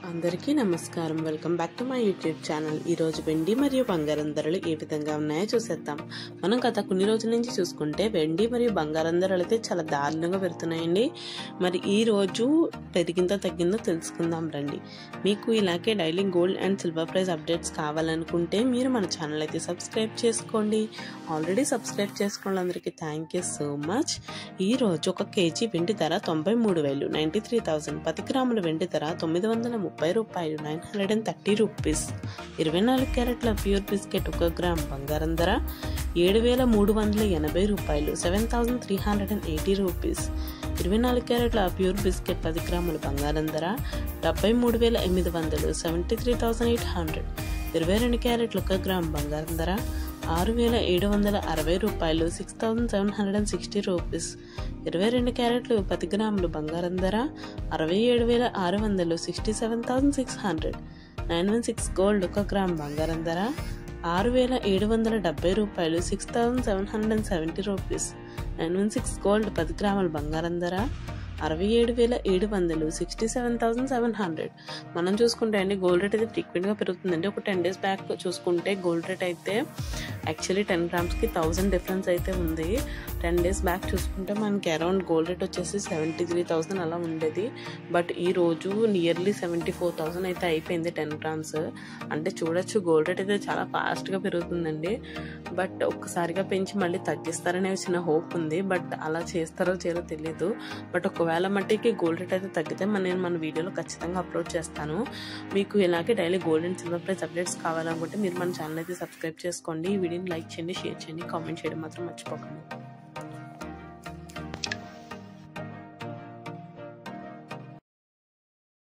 అందరికీ నమస్కారం. Welcome back to my YouTube channel. ఈరోజు వెండి మరియు బంగారం ధరలు ఏ విధంగా ఉన్నాయో చూసేద్దాం. మనం గత కొన్ని రోజుల నుంచి చూసుకుంటే వెండి మరియు బంగారం ధరలు అయితే చాలా దారుణంగా పెడుతున్నాయండి. మరి ఈ రోజు పెరిగిందో తగ్గిందో తెలుసుకుందాం రండి. మీకు ఇలాగే daily gold and silver price updates కావాలనుకుంటే మీరు మన ఛానల్ అయితే సబ్స్క్రైబ్ చేసుకోండి. ఆల్రెడీ సబ్స్క్రైబ్ చేసుకోండి. అందరికీ థ్యాంక్ యూ సో మచ్. ఈ రోజు ఒక కేజీ వెండి ధర 93,000 93,000. 10 గ్రాముల వెండి ధర 930 రూపాయలు 930 రూపీస్. 24 క్యారెట్ల ప్యూర్ బిస్కెట్ 1 గ్రామ్ బంగారం ధర 7,380 రూపాయలు 7,380 రూపీస్. 24 క్యారెట్ల ప్యూర్ బిస్కెట్ 10 గ్రాముల బంగారం ధర 73,800 73,800. 22 క్యారెట్ల 1 గ్రామ్ బంగారం ధర 6,760 రూపాయలు 6,760 రూపీస్. 22 క్యారెట్లు 10 గ్రాములు బంగారం ధర 67,600 67,600. 916 గోల్డ్ 1 గ్రామ్ బంగారం ధర 6,770 రూపాయలు 6,770 రూపీస్. 916 గోల్డ్ 10 గ్రాముల బంగారం ధర 67,700 67,700. మనం చూసుకుంటే అండి గోల్డ్ రేట్ అయితే ఫ్రీక్వెంట్గా పెరుగుతుందండి. ఒక 10 days బ్యాక్ చూసుకుంటే గోల్డ్ రేట్ అయితే యాక్చువల్లీ 10 grams-కి 1000 డిఫరెన్స్ అయితే ఉంది. 10 days బ్యాక్ చూసుకుంటే మనకి అరౌండ్ గోల్డ్ రేట్ వచ్చేసి 73,000 అలా ఉండేది. బట్ ఈ రోజు నియర్లీ 74,000 అయితే అయిపోయింది 10 grams. అంటే చూడొచ్చు గోల్డ్ రేట్ అయితే చాలా ఫాస్ట్గా పెరుగుతుందండి. బట్ ఒక్కసారిగా పెంచి మళ్ళీ తగ్గిస్తారనే చిన్న హోప్ ఉంది. బట్ అలా చేస్తారో చేయరో తెలియదు. బట్ ఒకవేళ మట్టికి గోల్డ్ రేట్ అయితే తగ్గితే నేను మన వీడియోలో ఖచ్చితంగా అప్లోడ్ చేస్తాను. మీకు ఇలాగే daily gold and silver price updates కావాలనుకుంటే మీరు మన ఛానల్ అయితే సబ్స్క్రైబ్ చేసుకోండి. ఈ వీడియోని లైక్ చేయండి, షేర్ చేయండి, కామెంట్ చేయడం మాత్రం మర్చిపోకండి.